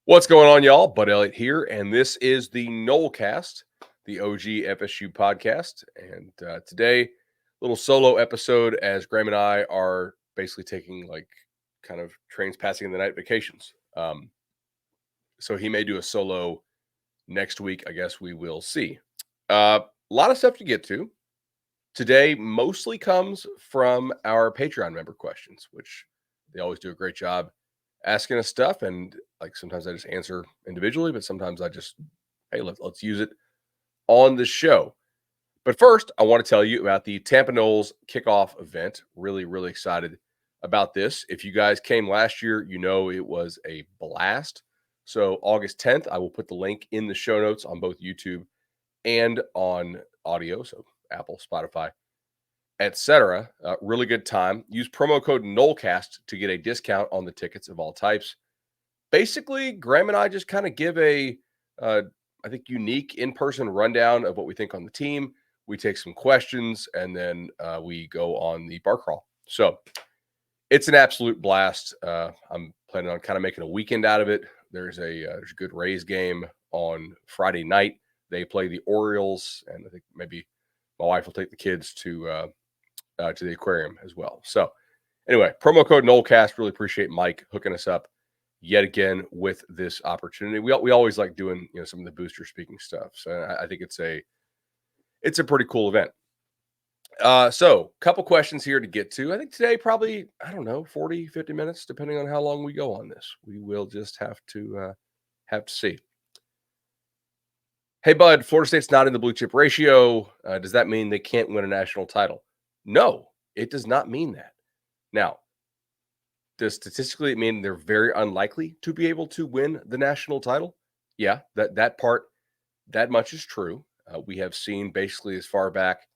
What's going on, y'all? Bud Elliott here, and this is the Nolecast, the OG FSU podcast. And today, little solo episode as Graham and I are basically taking kind of trains passing in the night vacations. So he may do a solo next week. I guess we will see. A lot of stuff to get to today. Mostly comes from our Patreon member questions, which they always do a great job asking us stuff, and sometimes I just answer individually, but sometimes I just, hey, let's use it on the show. But first, I want to tell you about the Tampa Knowles kickoff event. Really excited about this. If you guys came last year, you know it was a blast. So August 10th, I will put the link in the show notes on both YouTube and on audio, so Apple, Spotify, etc. Really good time. Use promo code Nolecast to get a discount on the tickets of all types. Basically, Graham and I just kind of give I think, unique in-person rundown of what we think on the team. We take some questions, and then we go on the bar crawl. So it's an absolute blast. I'm planning on kind of making a weekend out of it. There's a good Rays game on Friday night. They play the Orioles, and I think maybe my wife will take the kids to the aquarium as well. So anyway, promo code Nolecast. Really appreciate Mike hooking us up yet again with this opportunity. We always like doing some of the booster speaking stuff. So I think it's a pretty cool event. So couple questions here to get to. I think today probably, I don't know, 40, 50 minutes, depending on how long we go on this. We will just have to see. Hey, Bud, Florida State's not in the blue chip ratio. Does that mean they can't win a national title? No, it does not mean that. Now, does statistically it mean they're very unlikely to be able to win the national title? Yeah, that part, that much is true. We have seen basically as far back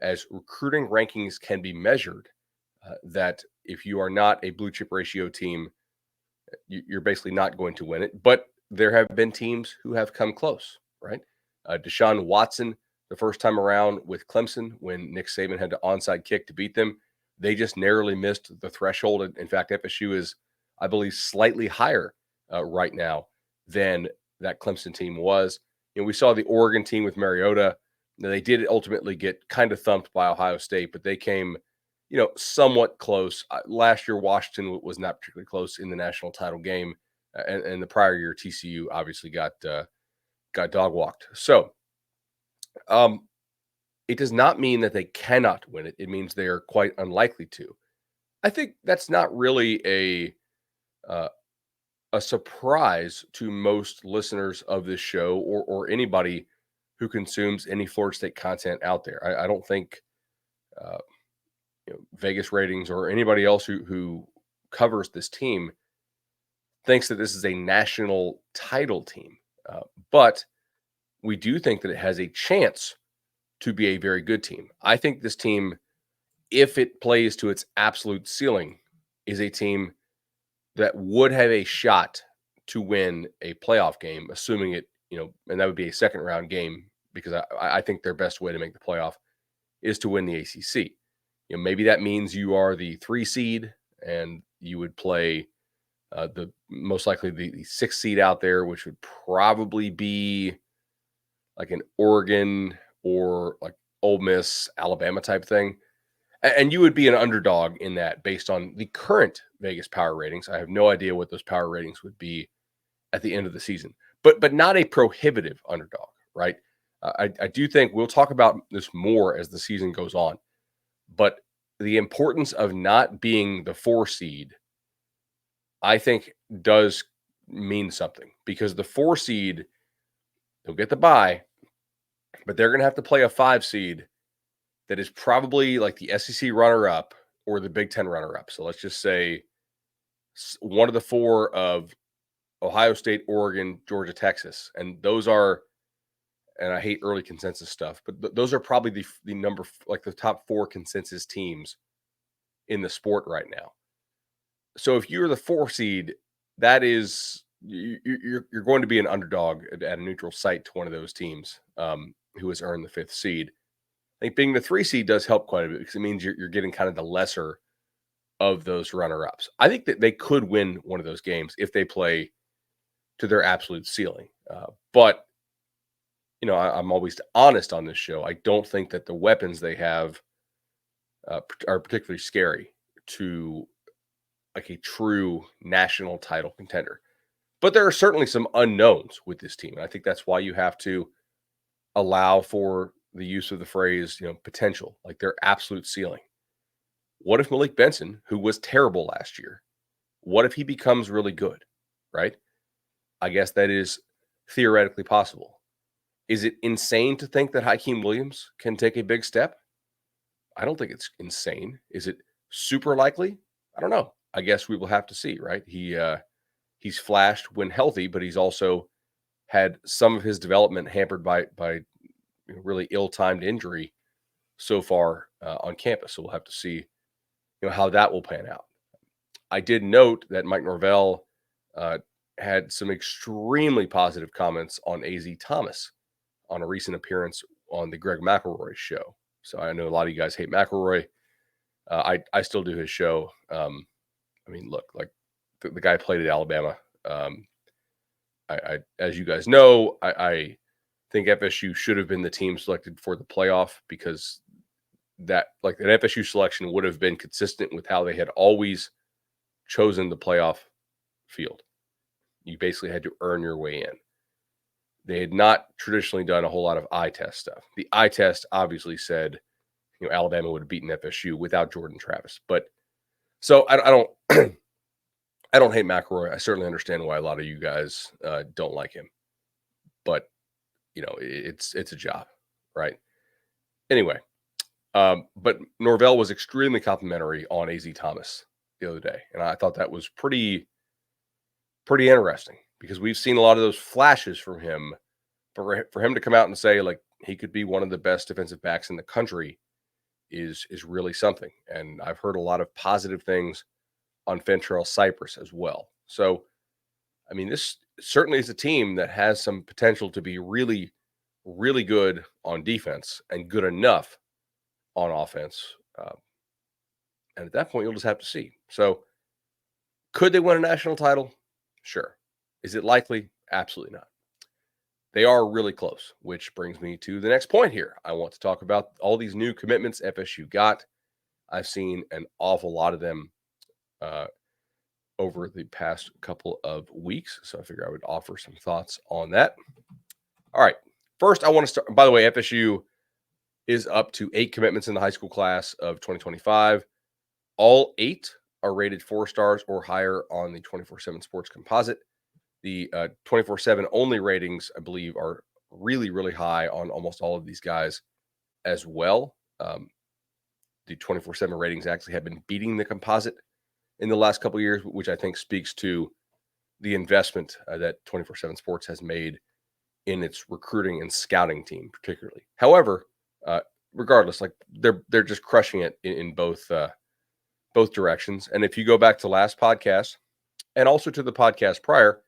as recruiting rankings can be measured, that if you are not a blue chip ratio team, you're basically not going to win it. But there have been teams who have come close, right? Deshaun Watson, the first time around with Clemson, when Nick Saban had to onside kick to beat them, they just narrowly missed the threshold. In fact, FSU is, I believe, slightly higher right now than that Clemson team was. We saw the Oregon team with Mariota. Now, they did ultimately get kind of thumped by Ohio State, but they came, somewhat close. Last year, Washington was not particularly close in the national title game, and the prior year, TCU obviously got dog walked. So, it does not mean that they cannot win it. It means they are quite unlikely to. I think that's not really a surprise to most listeners of this show or anybody who consumes any Florida State content out there. I don't think Vegas ratings or anybody else who covers this team thinks that this is a national title team. But we do think that it has a chance to be a very good team. I think this team, if it plays to its absolute ceiling, is a team that would have a shot to win a playoff game, assuming it, and that would be a second round game, because I think their best way to make the playoff is to win the ACC. Maybe that means you are the 3 seed and you would play the most likely the 6 seed out there, which would probably be like an Oregon or like Ole Miss, Alabama type thing. And you would be an underdog in that based on the current Vegas power ratings. I have no idea what those power ratings would be at the end of the season, but not a prohibitive underdog, right? I do think we'll talk about this more as the season goes on, but the importance of not being the 4 seed, I think, does mean something, because the 4 seed, they'll get the bye, but they're going to have to play a 5 seed that is probably like the SEC runner-up or the Big Ten runner-up. So let's just say one of the 4 of Ohio State, Oregon, Georgia, Texas. And those are, and I hate early consensus stuff, but those are probably the number, like the top 4 consensus teams in the sport right now. So if you're the 4 seed, that is, you're going to be an underdog at a neutral site to one of those teams who has earned the 5th seed. I think being the 3 seed does help quite a bit, because it means you're getting kind of the lesser of those runner-ups. I think that they could win one of those games if they play to their absolute ceiling. But I'm always honest on this show. I don't think that the weapons they have are particularly scary to like a true national title contender. But there are certainly some unknowns with this team. And I think that's why you have to allow for the use of the phrase, potential, like their absolute ceiling. What if Malik Benson, who was terrible last year, what if he becomes really good? Right? I guess that is theoretically possible. Is it insane to think that Hakeem Williams can take a big step? I don't think it's insane. Is it super likely? I don't know. I guess we will have to see, right? He's flashed when healthy, but he's also had some of his development hampered by really ill-timed injury so far on campus. So we'll have to see, how that will pan out. I did note that Mike Norvell had some extremely positive comments on AZ Thomas on a recent appearance on the Greg McElroy show. So I know a lot of you guys hate McElroy. I still do his show. Look, like the guy played at Alabama. I as you guys know, I think FSU should have been the team selected for the playoff because that an FSU selection would have been consistent with how they had always chosen the playoff field. You basically had to earn your way in. They had not traditionally done a whole lot of eye test stuff. The eye test obviously said, Alabama would have beaten FSU without Jordan Travis. But so I don't I don't hate McElroy. I certainly understand why a lot of you guys don't like him. But it's a job, right? Anyway, but Norvell was extremely complimentary on AZ Thomas the other day, and I thought that was pretty interesting because we've seen a lot of those flashes from him. But for him to come out and say like he could be one of the best defensive backs in the country is really something. And I've heard a lot of positive things on Fentrell Cypress as well. So, this certainly is a team that has some potential to be really, really good on defense and good enough on offense. And at that point, you'll just have to see. So, could they win a national title? Sure. Is it likely? Absolutely not. They are really close, which brings me to the next point here. I want to talk about all these new commitments FSU got. I've seen an awful lot of them over the past couple of weeks, so I figure I would offer some thoughts on that. All right. First, I want to start. By the way, FSU is up to 8 commitments in the high school class of 2025. All 8 are rated 4 stars or higher on the 24/7 Sports Composite. The 24/7 only ratings, I believe, are really, really high on almost all of these guys as well. The 24/7 ratings actually have been beating the composite in the last couple of years, which I think speaks to the investment that 24/7 Sports has made in its recruiting and scouting team, particularly. However, regardless, like they're just crushing it in both directions. And if you go back to last podcast and also to the podcast prior,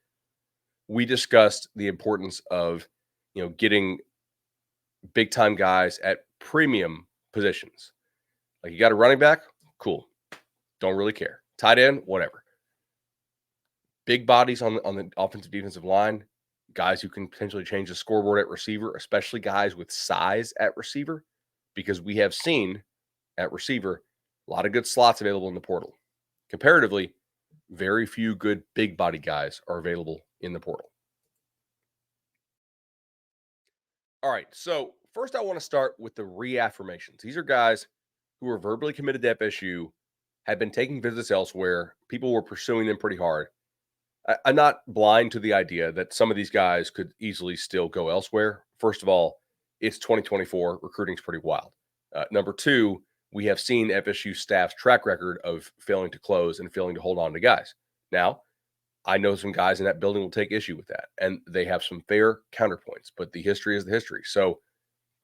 we discussed the importance of getting big time guys at premium positions. Like you got a running back, cool. Don't really care. Tight end, whatever. Big bodies on the offensive defensive line, guys who can potentially change the scoreboard at receiver, especially guys with size at receiver, because we have seen at receiver a lot of good slots available in the portal. Comparatively, very few good big body guys are available in the portal. All right, so first I want to start with the reaffirmations. These are guys who are verbally committed to FSU, had been taking visits elsewhere. People were pursuing them pretty hard. I'm not blind to the idea that some of these guys could easily still go elsewhere. First of all, it's 2024. Recruiting's pretty wild. Number two, we have seen FSU staff's track record of failing to close and failing to hold on to guys. Now, I know some guys in that building will take issue with that, and they have some fair counterpoints, but the history is the history. So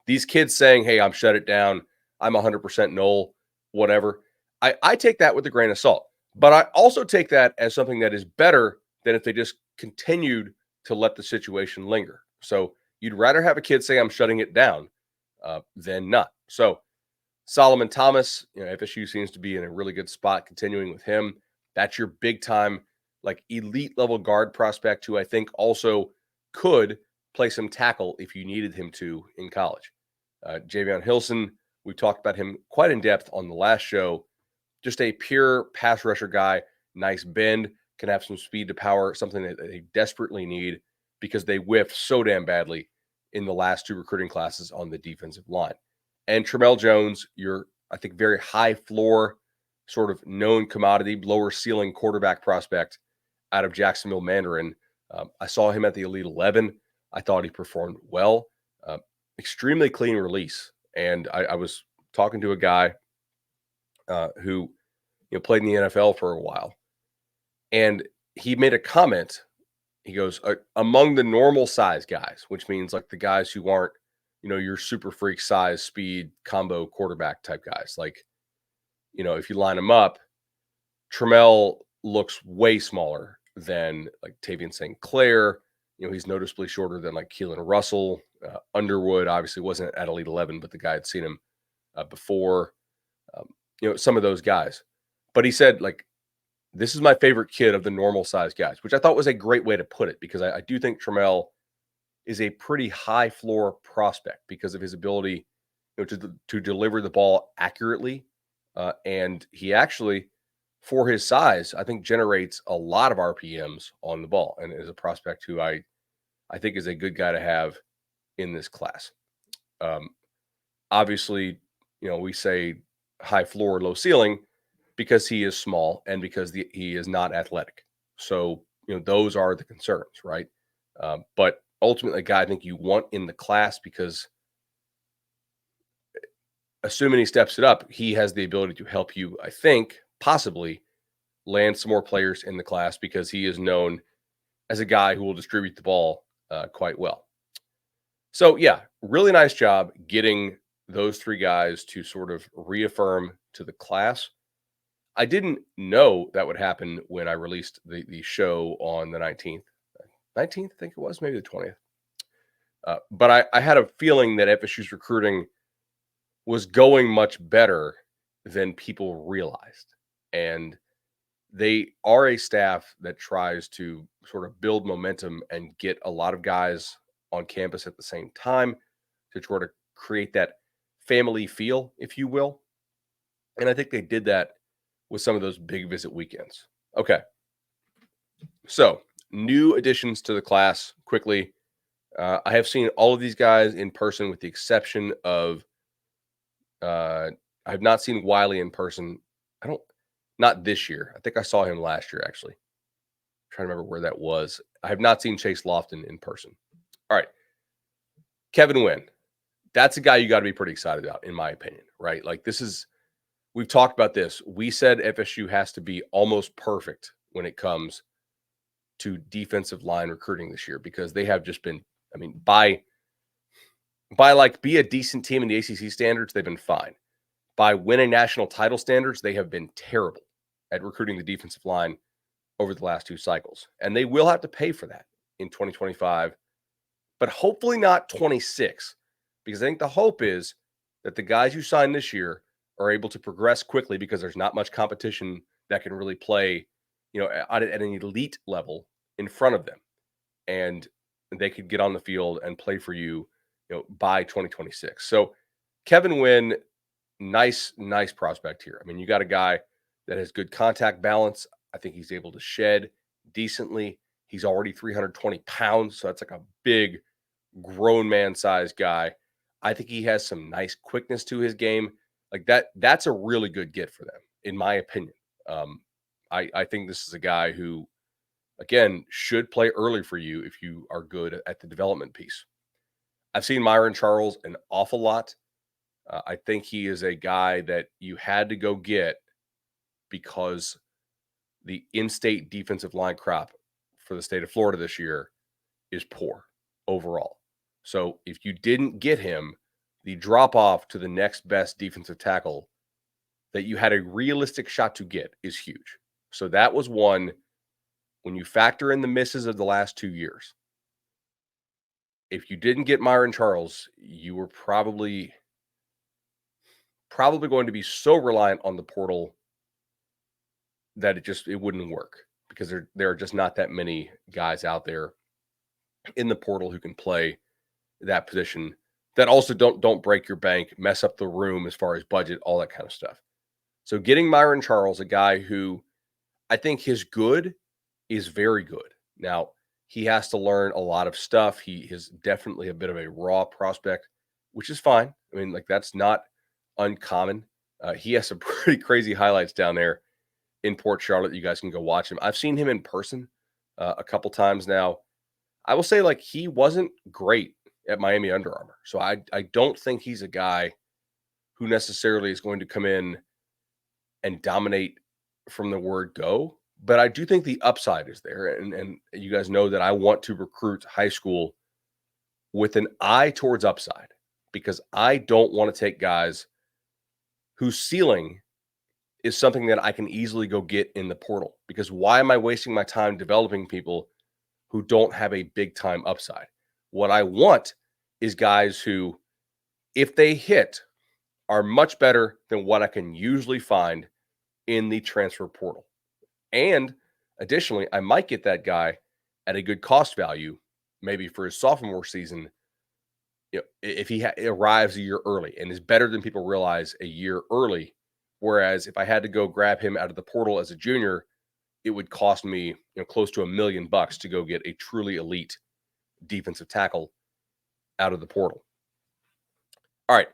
these kids saying, hey, I'm shut it down, I'm 100% null, whatever, I take that with a grain of salt. But I also take that as something that is better than if they just continued to let the situation linger. So you'd rather have a kid say, I'm shutting it down than not. So Solomon Thomas, FSU seems to be in a really good spot continuing with him. That's your big time like elite level guard prospect who I think also could play some tackle if you needed him to in college. Javion Hilson, we talked about him quite in depth on the last show. Just a pure pass rusher guy, nice bend, can have some speed to power, something that they desperately need because they whiffed so damn badly in the last two recruiting classes on the defensive line. And Tramel Jones, your, I think, very high floor, sort of known commodity, lower ceiling quarterback prospect out of Jacksonville Mandarin. I saw him at the Elite 11. I thought he performed well. Extremely clean release. And I was talking to a guy who played in the NFL for a while, and he made a comment. He goes, among the normal size guys, which means like the guys who aren't, your super freak size, speed, combo quarterback type guys. Like, if you line them up, Tramel looks way smaller than like Tavian St. Clair. He's noticeably shorter than like Keelan Russell. Underwood obviously wasn't at Elite 11, but the guy had seen him before. Some of those guys. But he said, like, this is my favorite kid of the normal size guys, which I thought was a great way to put it, because I do think Tramel is a pretty high floor prospect because of his ability to deliver the ball accurately. And he actually, for his size, I think generates a lot of RPMs on the ball, and is a prospect who I think is a good guy to have in this class. Obviously, we say high floor, low ceiling because he is small and because he is not athletic. So, those are the concerns, right? But ultimately, a guy I think you want in the class because assuming he steps it up, he has the ability to help you, I think, possibly land some more players in the class because he is known as a guy who will distribute the ball quite well. So, yeah, really nice job getting those three guys to sort of reaffirm to the class. I didn't know that would happen when I released the show on the 19th. 19th, I think it was, maybe the 20th. But I had a feeling that FSU's recruiting was going much better than people realized. And they are a staff that tries to sort of build momentum and get a lot of guys on campus at the same time to try to create that family feel, if you will. And I think they did that with some of those big visit weekends. Okay. So, new additions to the class quickly. I have seen all of these guys in person with the exception of I have not seen Wiley in person. Not this year. I think I saw him last year, actually. I'm trying to remember where that was. I have not seen Chase Lofton in person. All right. Kevin Wynn. That's a guy you got to be pretty excited about, in my opinion, right? Like, we've talked about this. We said FSU has to be almost perfect when it comes to defensive line recruiting this year because they have just been, by like be a decent team in the ACC standards, they've been fine. By winning national title standards, they have been terrible at recruiting the defensive line over the last two cycles. And they will have to pay for that in 2025, but hopefully not 26, because I think the hope is that the guys you sign this year are able to progress quickly because there's not much competition that can really play, at an elite level in front of them. And they could get on the field and play for you, by 2026. So Kevin Wynn, nice prospect here. You got a guy that has good contact balance. I think he's able to shed decently. He's already 320 pounds, so that's like a big grown man size guy. I think he has some nice quickness to his game. Like that's a really good get for them, in my opinion. I think this is a guy who, again, should play early for you if you are good at the development piece. I've seen Myron Charles an awful lot. I think he is a guy that you had to go get because the in-state defensive line crop for the state of Florida this year is poor overall. So if you didn't get him, the drop off to the next best defensive tackle that you had a realistic shot to get is huge. So that was one. When you factor in the misses of the last 2 years, if you didn't get Myron Charles, you were probably going to be so reliant on the portal that it wouldn't work, because there are just not that many guys out there in the portal who can play that position that also don't break your bank, mess up the room as far as budget, all that kind of stuff. So getting Myron Charles, a guy who I think his good is very good. Now, he has to learn a lot of stuff. He is definitely a bit of a raw prospect, which is fine. I mean, like that's not uncommon. He has some pretty crazy highlights down there in Port Charlotte. You guys can go watch him. I've seen him in person a couple times now. I will say, like, he wasn't great at Miami Under Armour. So I don't think he's a guy who necessarily is going to come in and dominate from the word go. But I do think the upside is there. And you guys know that I want to recruit high school with an eye towards upside because I don't want to take guys whose ceiling is something that I can easily go get in the portal. Because why am I wasting my time developing people who don't have a big time upside? What I want is guys who, if they hit, are much better than what I can usually find in the transfer portal. And additionally, I might get that guy at a good cost value, maybe for his sophomore season, if he arrives a year early and is better than people realize a year early. Whereas if I had to go grab him out of the portal as a junior, it would cost me close to $1 million to go get a truly elite defensive tackle out of the portal. All right.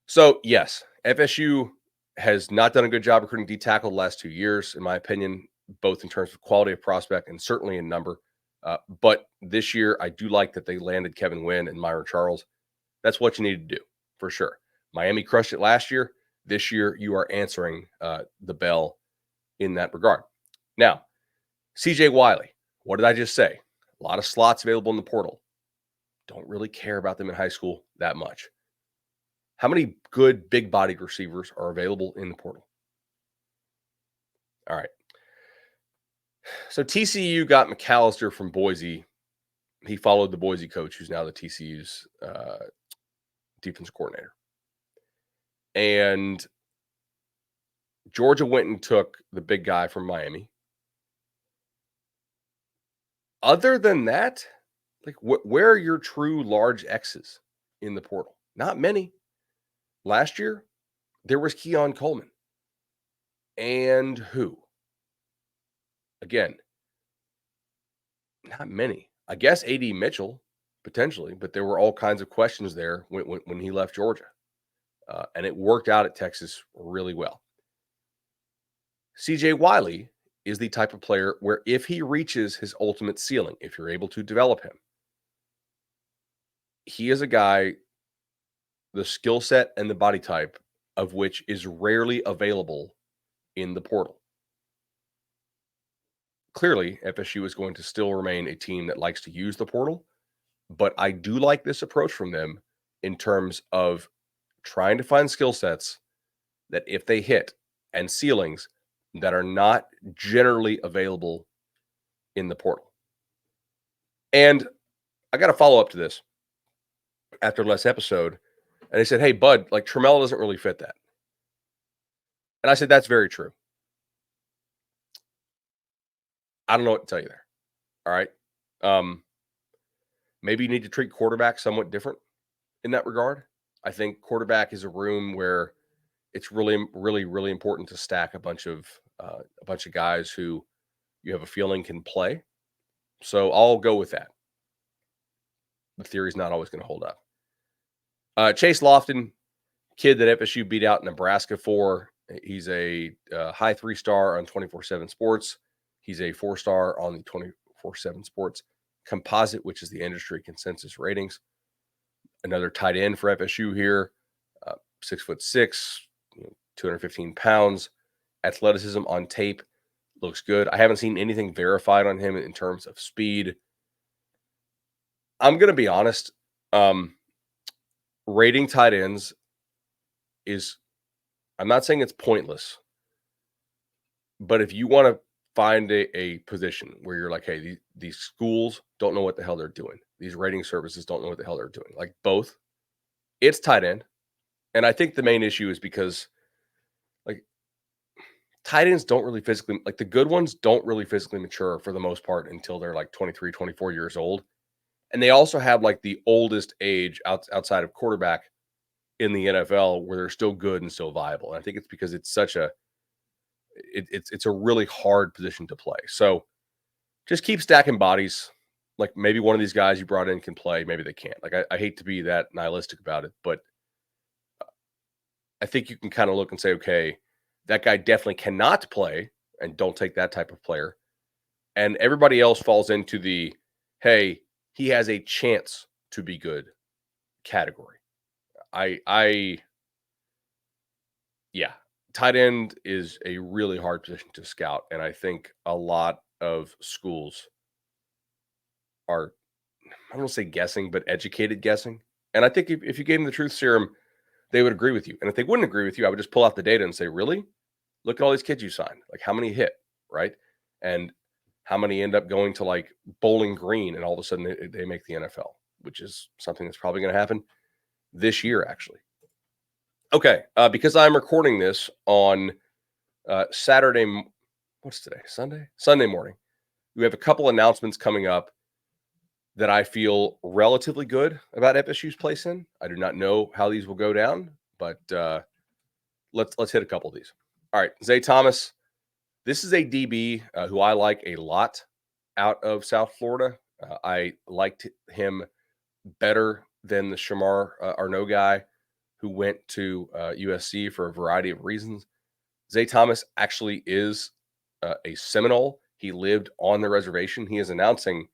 So yes, FSU has not done a good job recruiting D tackle the last 2 years, in my opinion, both in terms of quality of prospect and certainly in number. But this year, I do like that they landed Kevin Wynn and Myron Charles. That's what you need to do for sure. Miami crushed it last year. This year, you are answering the bell in that regard. Now, CJ Wiley, what did I just say? A lot of slots available in the portal. Don't really care about them in high school that much. How many good big bodied receivers are available in the portal? All right. So TCU got McAllister from Boise. He followed the Boise coach, who's now the TCU's defense coordinator. And Georgia went and took the big guy from Miami. Other than that, like where are your true large X's in the portal? Not many. Last year, there was Keon Coleman. And who? Again, not many. I guess A.D. Mitchell, potentially, but there were all kinds of questions there when he left Georgia. And it worked out at Texas really well. CJ Wiley is the type of player where if he reaches his ultimate ceiling, if you're able to develop him, he is a guy, the skill set and the body type of which is rarely available in the portal. Clearly, FSU is going to still remain a team that likes to use the portal, but I do like this approach from them in terms of trying to find skill sets that if they hit and ceilings that are not generally available in the portal. And I got a follow up to this after last episode. And they said, hey, Bud, like Trammell doesn't really fit that. And I said, that's very true. I don't know what to tell you there. All right. Maybe you need to treat quarterback somewhat different in that regard. I think quarterback is a room where it's really, really, really important to stack a bunch of guys who you have a feeling can play. So I'll go with that. The theory is not always going to hold up. Chase Lofton, kid that FSU beat out Nebraska for. He's a high 3-star on 24/7 Sports. He's a 4-star on the 24/7 Sports composite, which is the industry consensus ratings. Another tight end for FSU here, 6'6", 215 pounds. Athleticism on tape looks good. I haven't seen anything verified on him in terms of speed. I'm going to be honest. Rating tight ends is, I'm not saying it's pointless, but if you want to find a position where you're like, hey, these schools don't know what the hell they're doing. These rating services don't know what the hell they're doing. Like both, it's tight end. And I think the main issue is because like tight ends don't really physically, like the good ones don't really physically mature for the most part until they're like 23, 24 years old. And they also have like the oldest age outside of quarterback in the NFL where they're still good and still viable. And I think it's because it's such a it's a really hard position to play. So just keep stacking bodies. Like maybe one of these guys you brought in can play, maybe they can't. Like I hate to be that nihilistic about it, but I think you can kind of look and say, okay, that guy definitely cannot play, and don't take that type of player. And everybody else falls into the, hey, he has a chance to be good category. I yeah, tight end is a really hard position to scout, and I think a lot of schools are, I don't want to say guessing, but educated guessing. And I think if you gave them the truth serum, they would agree with you. And if they wouldn't agree with you, I would just pull out the data and say, really? Look at all these kids you signed. Like how many hit, right? And how many end up going to like Bowling Green and all of a sudden they make the NFL, which is something that's probably going to happen this year, actually. Okay. Because I'm recording this on Saturday. What's today? Sunday? Sunday morning. We have a couple announcements coming up that I feel relatively good about FSU's place in. I do not know how these will go down, but let's hit a couple of these. All right, Zay Thomas. This is a DB who I like a lot out of South Florida. I liked him better than the Shamar Arnaud guy who went to USC for a variety of reasons. Zay Thomas actually is a Seminole. He lived on the reservation. He is announcing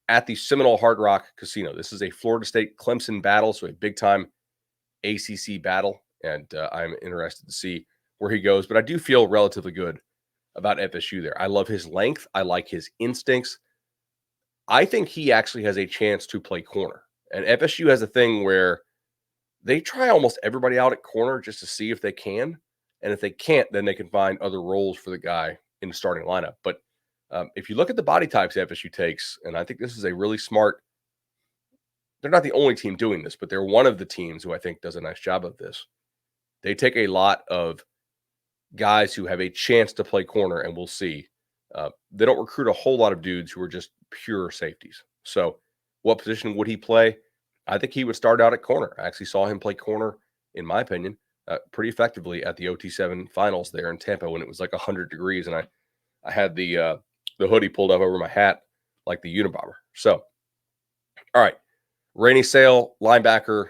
at the Seminole Hard Rock Casino. This is a Florida State Clemson battle, so a big time ACC battle, and I'm interested to see where he goes. But I do feel relatively good about FSU there. I love his length. I like his instincts. I think he actually has a chance to play corner. And FSU has a thing where they try almost everybody out at corner just to see if they can. And if they can't, then they can find other roles for the guy in the starting lineup. But if you look at the body types FSU takes, and I think this is a really smart, they're not the only team doing this, but they're one of the teams who I think does a nice job of this. They take a lot of guys who have a chance to play corner, and we'll see. They don't recruit a whole lot of dudes who are just pure safeties. So what position would he play? I think he would start out at corner. I actually saw him play corner, in my opinion, pretty effectively at the OT7 finals there in Tampa when it was like 100 degrees, and I had the hoodie pulled up over my hat like the Unabomber. So, all right. Rainey Sale, linebacker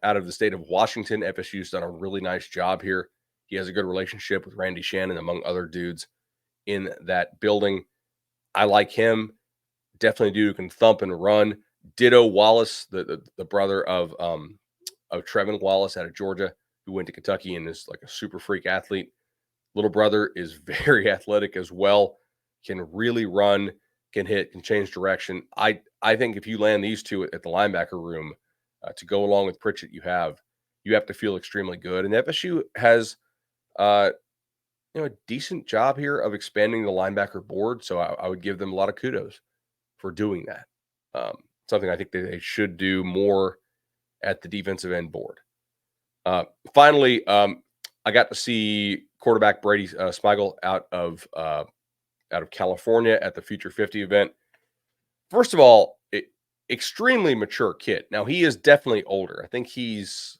out of the state of Washington. FSU's done a really nice job here. He has a good relationship with Randy Shannon, among other dudes in that building. I like him. Definitely a dude who can thump and run. Ditto Wallace, the brother of Trevin Wallace out of Georgia, who went to Kentucky and is like a super freak athlete. Little brother is very athletic as well, can really run, can hit, can change direction. I think if you land these two at the linebacker room to go along with Pritchett, you have to feel extremely good. And FSU has a decent job here of expanding the linebacker board, so I would give them a lot of kudos for doing that. Something I think that they should do more at the defensive end board. Finally, I got to see quarterback Brady Smigel out of California at the Future 50 event. First of all, extremely mature kid. Now he is definitely older. I think he's,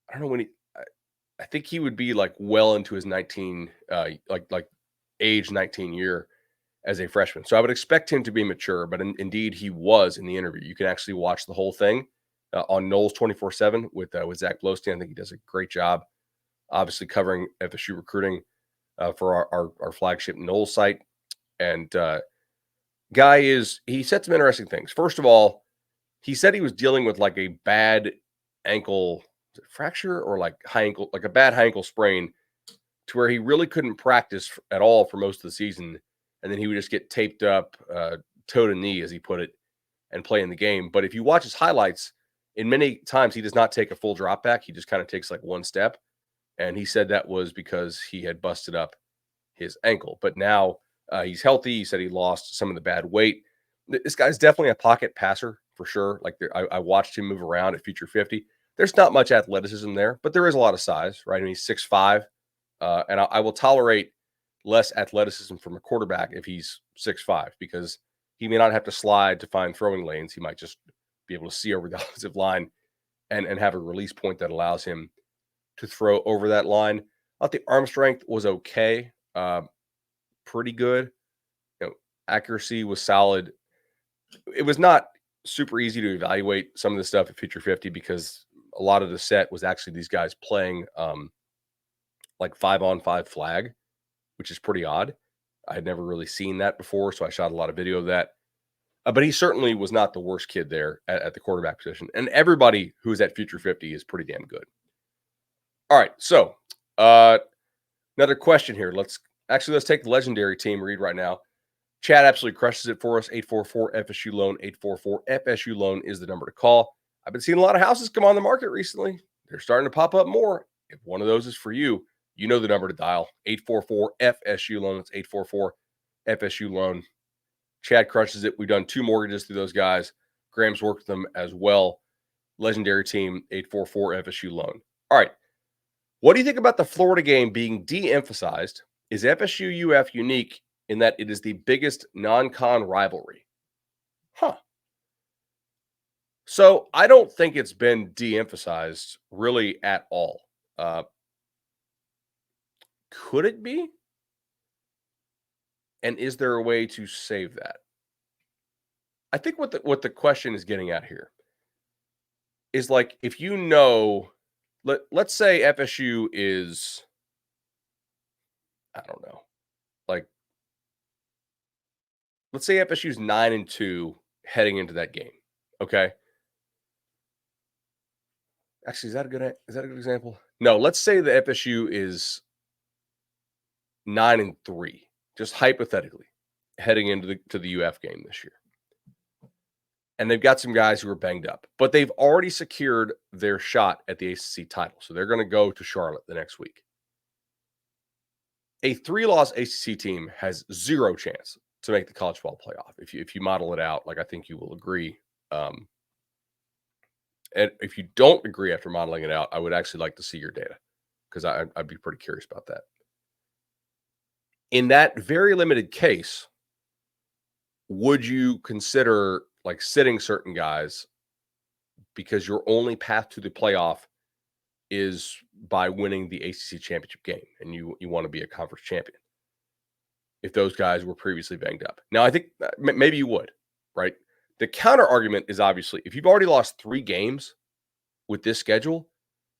I don't know when I think he would be like well into his 19, like age 19 year as a freshman. So I would expect him to be mature, but indeed he was in the interview. You can actually watch the whole thing on Knowles 24/7 with Zach Blosteen. I think he does a great job, obviously covering FSU recruiting for our flagship Knowles site. And he said some interesting things. First of all, he said he was dealing with like a bad ankle fracture or like a bad high ankle sprain to where he really couldn't practice at all for most of the season. And then he would just get taped up, toe to knee, as he put it, and play in the game. But if you watch his highlights, in many times he does not take a full drop back. He just kind of takes like one step. And he said that was because he had busted up his ankle. But now he's healthy. He said he lost some of the bad weight. This guy's definitely a pocket passer for sure. Like I watched him move around at Future 50. There's not much athleticism there, but there is a lot of size, right? I mean, he's 6'5", And I will tolerate less athleticism from a quarterback if he's 6'5", because he may not have to slide to find throwing lanes. He might just be able to see over the offensive line and have a release point that allows him to throw over that line. I thought the arm strength was okay, pretty good. Accuracy was solid. It was not super easy to evaluate some of the stuff at Feature 50 because a lot of the set was actually these guys playing like 5-on-5 flag, which is pretty odd. I had never really seen that before, so I shot a lot of video of that. But he certainly was not the worst kid there at the quarterback position. And everybody who's at Future 50 is pretty damn good. All right, so another question here. Let's take the legendary team read right now. Chad absolutely crushes it for us. 844 FSU loan. 844 FSU loan is the number to call. I've been seeing a lot of houses come on the market recently. They're starting to pop up more. If one of those is for you, you know the number to dial. 844 FSU loan. It's 844 FSU loan. Chad crushes it. We've done 2 mortgages through those guys. Graham's worked with them as well. Legendary team. 844 FSU loan. All right. What do you think about the Florida game being de-emphasized? Is FSU-UF unique in that it is the biggest non-con rivalry? So I don't think it's been de-emphasized really at all. Could it be? And is there a way to save that? I think what the question is getting at here is, like, if you know, let's say FSU is, I don't know, like, let's say FSU is 9-2 heading into that game. Okay. Actually, is that a good example? No, let's say the FSU is 9-3, just hypothetically, heading into the UF game this year. And they've got some guys who are banged up, but they've already secured their shot at the ACC title. So they're going to go to Charlotte the next week. A 3-loss ACC team has 0 chance to make the college football playoff. If you model it out, like I think you will agree. And if you don't agree after modeling it out, I would actually like to see your data, because I'd be pretty curious about that. In that very limited case, would you consider like sitting certain guys because your only path to the playoff is by winning the ACC championship game and you want to be a conference champion if those guys were previously banged up? Now, I think maybe you would, right? The counter argument is obviously if you've already lost 3 games with this schedule,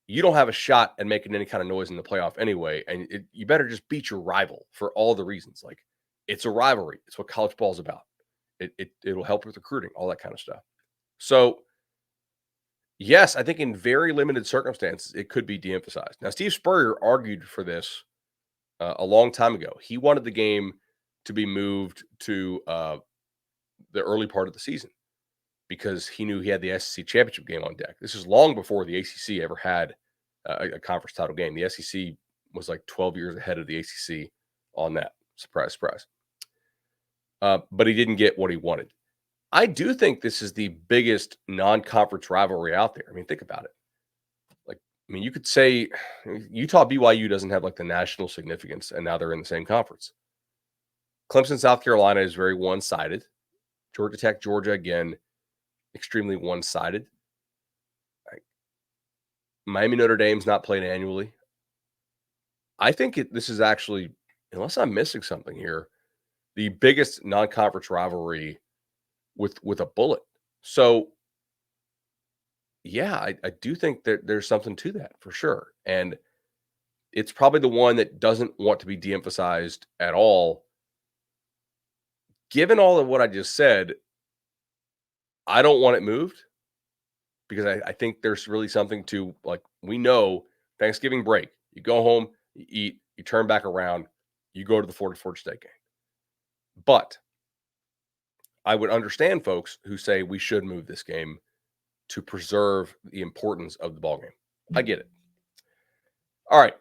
you don't have a shot at making any kind of noise in the playoff anyway. And you better just beat your rival for all the reasons. Like, it's a rivalry. It's what college ball is about. It'll help with recruiting, all that kind of stuff. So, yes, I think in very limited circumstances, it could be de-emphasized. Now, Steve Spurrier argued for this a long time ago. He wanted the game to be moved to the early part of the season because he knew he had the SEC championship game on deck. This is long before the ACC ever had a conference title game. The SEC was like 12 years ahead of the ACC on that. Surprise, surprise. But he didn't get what he wanted. I do think this is the biggest non-conference rivalry out there. I mean, think about it. Like, I mean, you could say Utah BYU doesn't have like the national significance, and now they're in the same conference. Clemson, South Carolina is very one-sided. Georgia Tech, Georgia, again, extremely one-sided. Miami, Notre Dame's not played annually. I think this is actually, unless I'm missing something here, the biggest non-conference rivalry with a bullet. So, yeah, I do think that there's something to that for sure. And it's probably the one that doesn't want to be de-emphasized at all. Given all of what I just said, I don't want it moved because I think there's really something to, like, we know Thanksgiving break, you go home, you eat, you turn back around, you go to the Florida State game. But I would understand folks who say we should move this game to preserve the importance of the ball game. I get it. All right.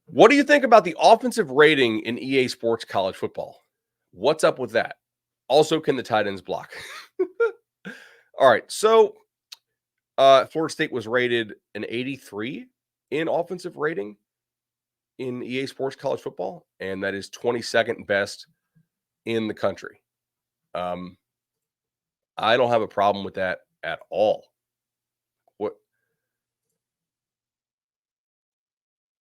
What do you think about the offensive rating in EA Sports College Football? What's up with that? Also, can the tight ends block? All right. So, Florida State was rated an 83 in offensive rating. in EA Sports College Football, and that is 22nd best in the country. Um, I don't have a problem with that at all. What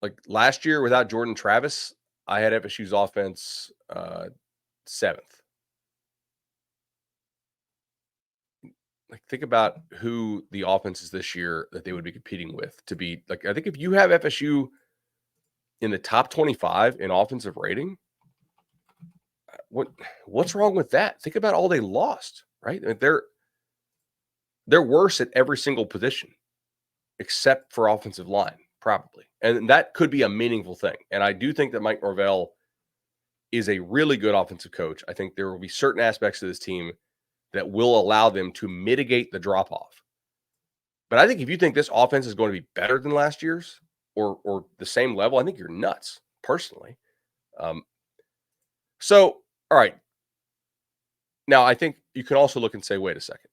like last year without Jordan Travis, I had FSU's offense 7th. Like think about who the offenses this year that they would be competing with to be like. I think if you have FSU in the top 25 in offensive rating, what what's wrong with that? Think about all they lost, right? Like, they're worse at every single position except for offensive line, probably. And that could be a meaningful thing. And I do think that Mike Norvell is a really good offensive coach. I think there will be certain aspects of this team that will allow them to mitigate the drop off. But I think if you think this offense is going to be better than last year's or the same level, I think you're nuts, personally. Um, so, all right. Now, I think you can also look and say, wait a second.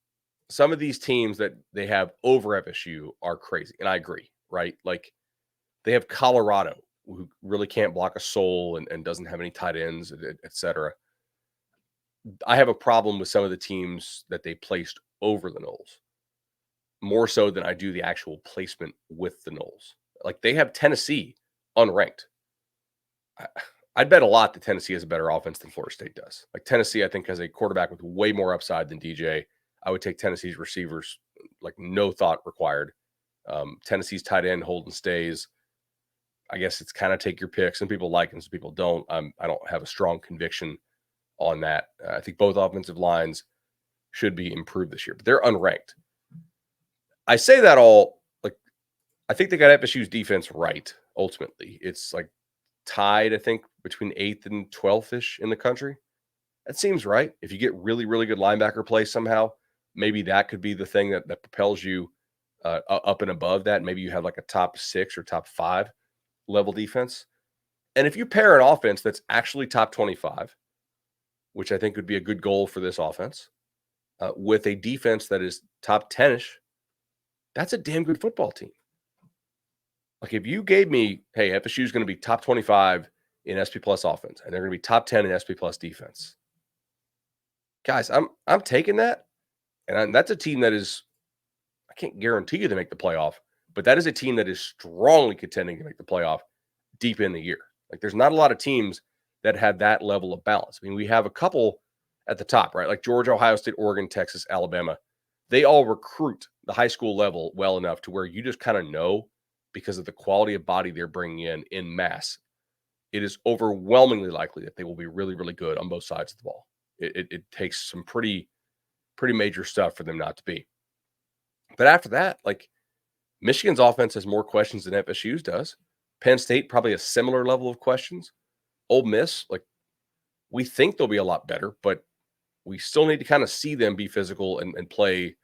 Some of these teams that they have over FSU are crazy. And I agree, right? Like they have Colorado, who really can't block a soul and doesn't have any tight ends, et cetera. I have a problem with some of the teams that they placed over the Noles, more so than I do the actual placement with the Noles. Like they have Tennessee unranked. I'd bet a lot that Tennessee has a better offense than Florida State does. Like Tennessee, I think, has a quarterback with way more upside than DJ. I would take Tennessee's receivers, like no thought required. Tennessee's tight end, Holden Stays. I guess it's kind of take your pick. Some people like and some people don't. I don't have a strong conviction on that. I think both offensive lines should be improved this year, but they're unranked. I say that all like I think they got FSU's defense right. Ultimately, it's like tied, I think, between 8th and 12th ish in the country. That seems right. If you get really, really good linebacker play somehow, maybe that could be the thing that propels you up and above that. Maybe you have like a top 6 or top 5 level defense. And if you pair an offense that's actually top 25, which I think would be a good goal for this offense, with a defense that is top 10-ish, that's a damn good football team. Like if you gave me, hey, FSU is going to be top 25 in SP Plus offense, and they're going to be top 10 in SP Plus defense, guys, I'm taking that, and that's a team that is, I can't guarantee you to make the playoff, but that is a team that is strongly contending to make the playoff deep in the year. Like there's not a lot of teams that have that level of balance. I mean, we have a couple at the top, right? Like Georgia, Ohio State, Oregon, Texas, Alabama. They all recruit the high school level well enough to where you just kind of know because of the quality of body they're bringing in mass. It is overwhelmingly likely that they will be really, really good on both sides of the ball. It takes some pretty major stuff for them not to be. But after that, like Michigan's offense has more questions than FSU's does. Penn State probably a similar level of questions. Ole Miss, like we think they'll be a lot better, but we still need to kind of see them be physical and play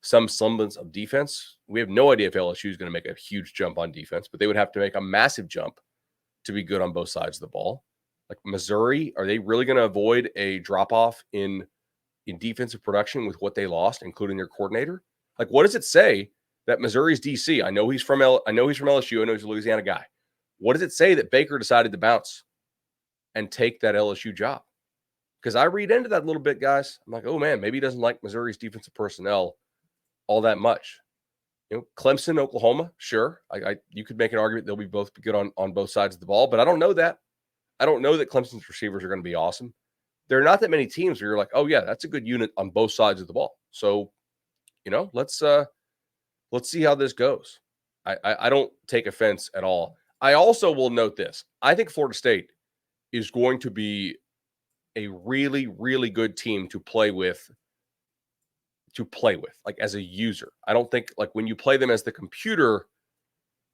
some semblance of defense. We have no idea if LSU is going to make a huge jump on defense, but they would have to make a massive jump to be good on both sides of the ball. Like Missouri, are they really going to avoid a drop off in defensive production with what they lost, including their coordinator? Like, what does it say that Missouri's DC? I know he's from LSU. I know he's a Louisiana guy. What does it say that Baker decided to bounce and take that LSU job? Because I read into that a little bit, guys. I'm like, oh man, maybe he doesn't like Missouri's defensive personnel all that much. You know, Clemson, Oklahoma, sure. You could make an argument they'll be both good on both sides of the ball, but I don't know that. I don't know that Clemson's receivers are going to be awesome. There are not that many teams where you're like, oh yeah, that's a good unit on both sides of the ball. So, you know, let's see how this goes. I don't take offense at all. I also will note this. I think Florida State is going to be a really, really good team to play with, like as a user. I don't think like when you play them as the computer,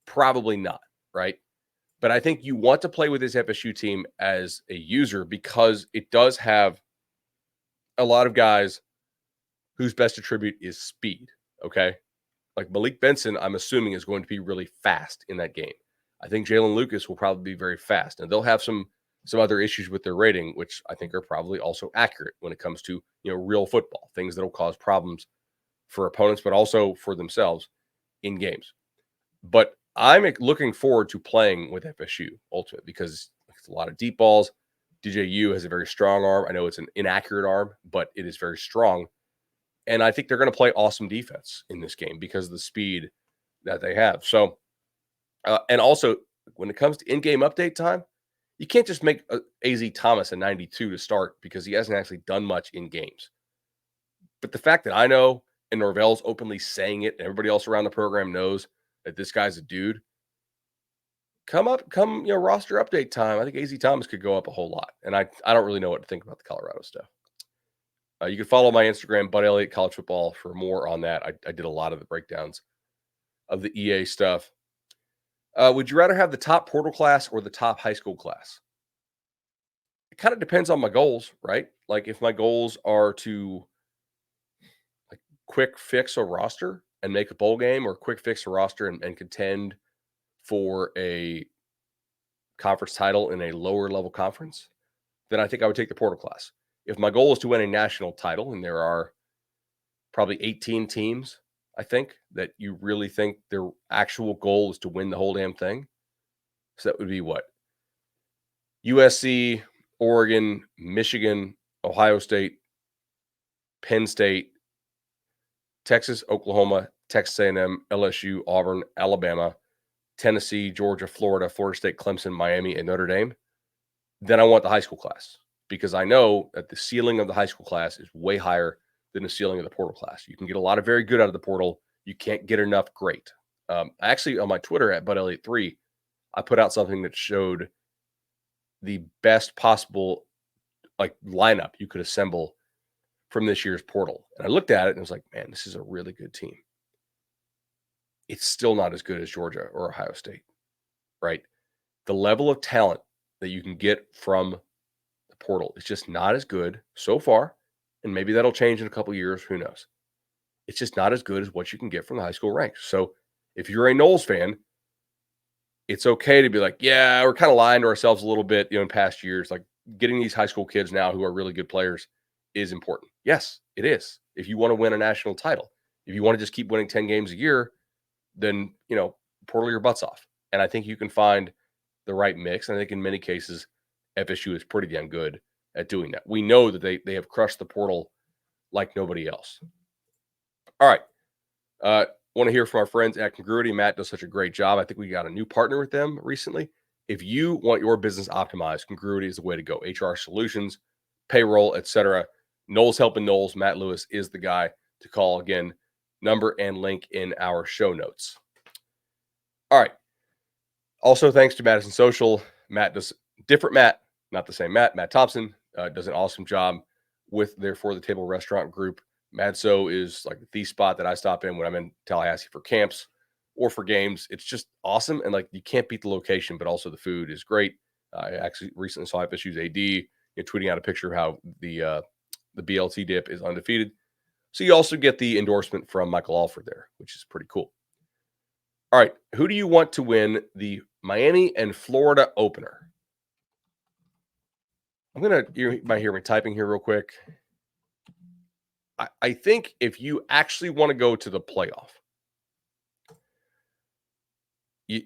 probably not, right? But I think you want to play with this FSU team as a user because it does have a lot of guys whose best attribute is speed, okay? Like Malik Benson, I'm assuming is going to be really fast in that game. I think Jalen Lucas will probably be very fast, and they'll have some other issues with their rating, which I think are probably also accurate when it comes to real football, things that will cause problems for opponents, but also for themselves in games. But I'm looking forward to playing with FSU Ultimate because it's a lot of deep balls. DJU has a very strong arm. I know it's an inaccurate arm, but it is very strong. And I think they're going to play awesome defense in this game because of the speed that they have. So, and also when it comes to in-game update time, you can't just make AZ Thomas a 92 to start because he hasn't actually done much in games. But the fact that I know and Norvell's openly saying it, and everybody else around the program knows that this guy's a dude. Come roster update time. I think AZ Thomas could go up a whole lot, and I don't really know what to think about the Colorado stuff. You can follow my Instagram, Bud Elliott College Football, for more on that. I did a lot of the breakdowns of the EA stuff. Would you rather have the top portal class or the top high school class? It kind of depends on my goals, right? Like if my goals are to like quick fix a roster and make a bowl game, or quick fix a roster and contend for a conference title in a lower level conference, then I think I would take the portal class. If my goal is to win a national title, and there are probably 18 teams, I think, that you really think their actual goal is to win the whole damn thing. So that would be what? USC, Oregon, Michigan, Ohio State, Penn State, Texas, Oklahoma, Texas A&M, LSU, Auburn, Alabama, Tennessee, Georgia, Florida, Florida State, Clemson, Miami, and Notre Dame. Then I want the high school class because I know that the ceiling of the high school class is way higher than the ceiling of the portal class. You can get a lot of very good out of the portal. You can't get enough great. Actually, on my Twitter at Bud Elliott 3, I put out something that showed the best possible like lineup you could assemble from this year's portal. And I looked at it and I was like, man, this is a really good team. It's still not as good as Georgia or Ohio State, right? The level of talent that you can get from the portal is just not as good so far. And maybe that'll change in a couple of years. Who knows? It's just not as good as what you can get from the high school ranks. So if you're a Noles fan, it's okay to be like, yeah, we're kind of lying to ourselves a little bit, in past years. Like getting these high school kids now who are really good players is important. Yes, it is. If you want to win a national title, if you want to just keep winning 10 games a year, then, portal your butts off. And I think you can find the right mix. And I think in many cases, FSU is pretty damn good at doing that. We know that they have crushed the portal like nobody else. All right. Want to hear from our friends at Congruity. Matt does such a great job. I think we got a new partner with them recently. If you want your business optimized, Congruity is the way to go. HR solutions, payroll, etc. Knowles helping Knowles. Matt Lewis is the guy to call. Again, number and link in our show notes. All right. Also, thanks to Madison Social. Matt does different Matt, not the same Matt. Matt Thompson does an awesome job with their For the Table restaurant group. Madso is like the spot that I stop in when I'm in Tallahassee for camps or for games. It's just awesome. And like you can't beat the location, but also the food is great. I actually recently saw FSU's AD tweeting out a picture of how the BLT dip is undefeated. So you also get the endorsement from Michael Alford there, which is pretty cool. All right. Who do you want to win the Miami and Florida opener? You might hear me typing here real quick. I think if you actually want to go to the playoff, you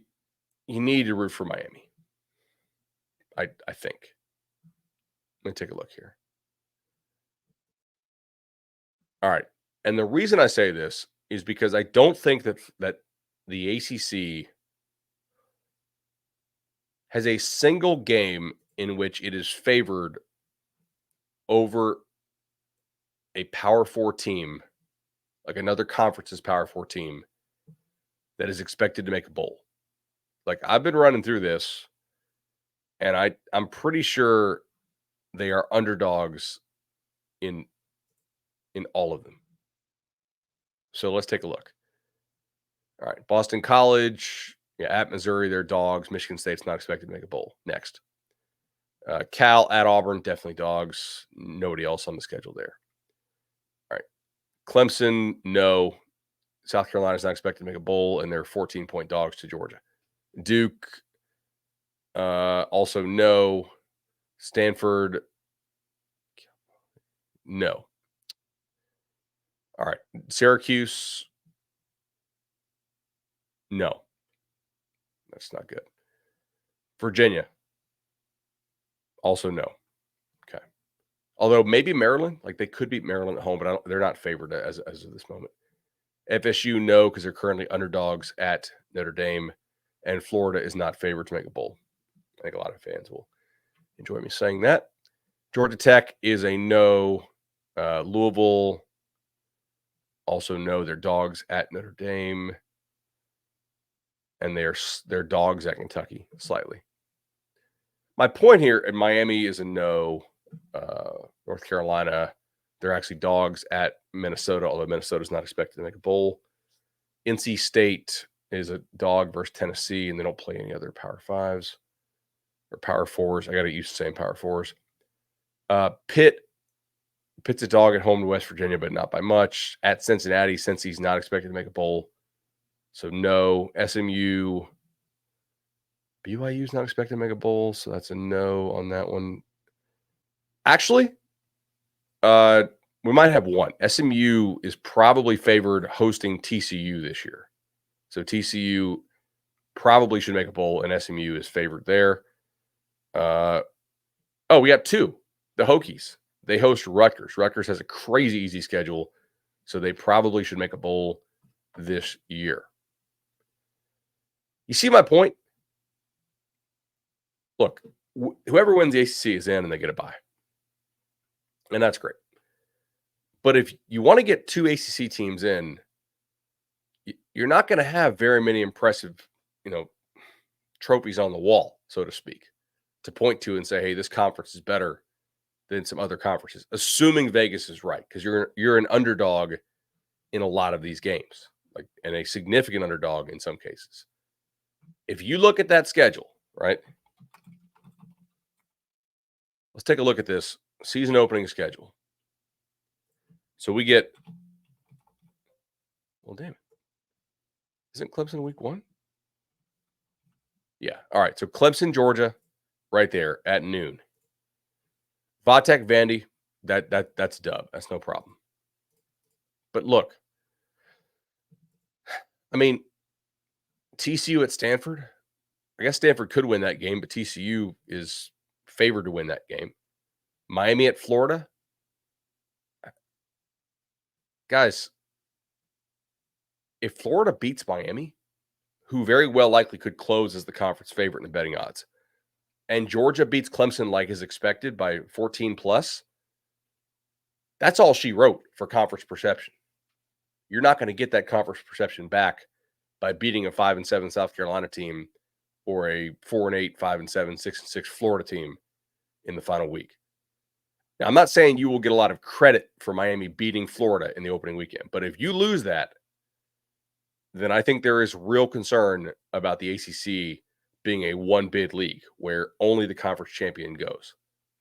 need to root for Miami. I think. Let me take a look here. All right. And the reason I say this is because I don't think that the ACC has a single game in which it is favored over a Power 4 team, like another conference's Power 4 team that is expected to make a bowl. Like I've been running through this, and I'm pretty sure they are underdogs in all of them. So let's take a look. All right, Boston College, at Missouri, they're dogs. Michigan State's not expected to make a bowl. Next, Cal at Auburn, definitely dogs. Nobody else on the schedule there. All right, Clemson, no. South Carolina's not expected to make a bowl, and they're 14-point dogs to Georgia. Duke, also no. Stanford, no. All right, Syracuse, no. That's not good. Virginia, also no. Okay. Although maybe Maryland, like they could beat Maryland at home, but they're not favored as of this moment. FSU, no, because they're currently underdogs at Notre Dame, and Florida is not favored to make a bowl. I think a lot of fans will enjoy me saying that. Georgia Tech is a no. Louisville, also no. They're dogs at Notre Dame, and they're dogs at Kentucky slightly. My point here at Miami is a no. North Carolina, they're actually dogs at Minnesota, although Minnesota's not expected to make a bowl. NC State is a dog versus Tennessee, and they don't play any other Power Fives or Power Fours. I got to use the same Power Fours. Pitt's a dog at home to West Virginia, but not by much. At Cincinnati, Cincy's not expected to make a bowl. So no. SMU, BYU's not expected to make a bowl, so that's a no on that one. Actually, we might have one. SMU is probably favored hosting TCU this year. So TCU probably should make a bowl, and SMU is favored there. We got two. The Hokies. They host Rutgers. Rutgers has a crazy easy schedule, so they probably should make a bowl this year. You see my point? Look, whoever wins the ACC is in, and they get a bye. And that's great. But if you want to get two ACC teams in, you're not going to have very many impressive, trophies on the wall, so to speak, to point to and say, hey, this conference is better than some other conferences, assuming Vegas is right, because you're an underdog in a lot of these games, and a significant underdog in some cases. If you look at that schedule, right? Let's take a look at this season opening schedule. So we get, well, damn it. Isn't Clemson week 1? Yeah. All right. So Clemson, Georgia, right there at noon. Vatek, Vandy, that's dub. That's no problem. But look, I mean, TCU at Stanford. I guess Stanford could win that game, but TCU is favored to win that game. Miami at Florida. Guys, if Florida beats Miami, who very well likely could close as the conference favorite in the betting odds, and Georgia beats Clemson like is expected by 14 plus, that's all she wrote for conference perception. You're not going to get that conference perception back by beating a 5-7 South Carolina team or a 4-8, 5-7, 6-6 Florida team in the final week. Now, I'm not saying you will get a lot of credit for Miami beating Florida in the opening weekend, but if you lose that, then I think there is real concern about the ACC being a one-bid league where only the conference champion goes,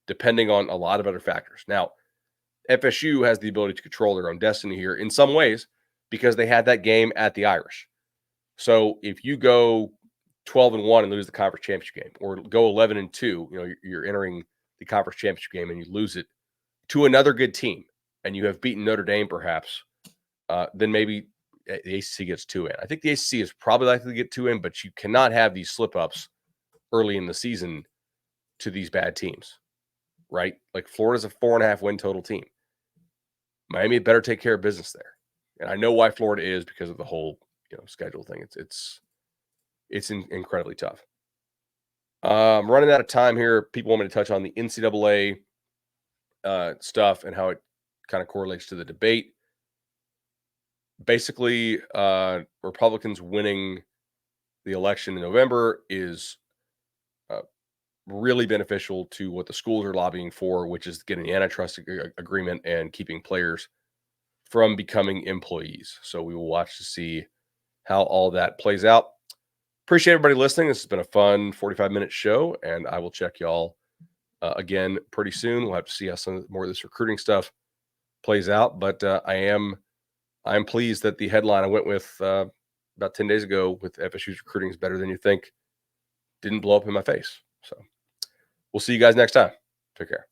depending on a lot of other factors. Now, FSU has the ability to control their own destiny here in some ways because they had that game at the Irish. So if you go 12-1 and lose the conference championship game, or go 11-2, you're entering the conference championship game and you lose it to another good team, and you have beaten Notre Dame perhaps, then maybe the ACC gets 2 in. I think the ACC is probably likely to get 2 in, but you cannot have these slip-ups early in the season to these bad teams, right? Like Florida's a 4.5 win total team. Miami had better take care of business there. And I know why Florida is because of the whole schedule thing. It's incredibly tough. I'm running out of time here. People want me to touch on the NCAA stuff and how it kind of correlates to the debate. Basically, Republicans winning the election in November is really beneficial to what the schools are lobbying for, which is getting the antitrust agreement and keeping players from becoming employees. So we will watch to see how all that plays out. Appreciate everybody listening. This has been a fun 45-minute show, and I will check y'all again pretty soon. We'll have to see how some more of this recruiting stuff plays out. But I'm pleased that the headline I went with about 10 days ago with FSU's recruiting is better than you think didn't blow up in my face. So we'll see you guys next time. Take care.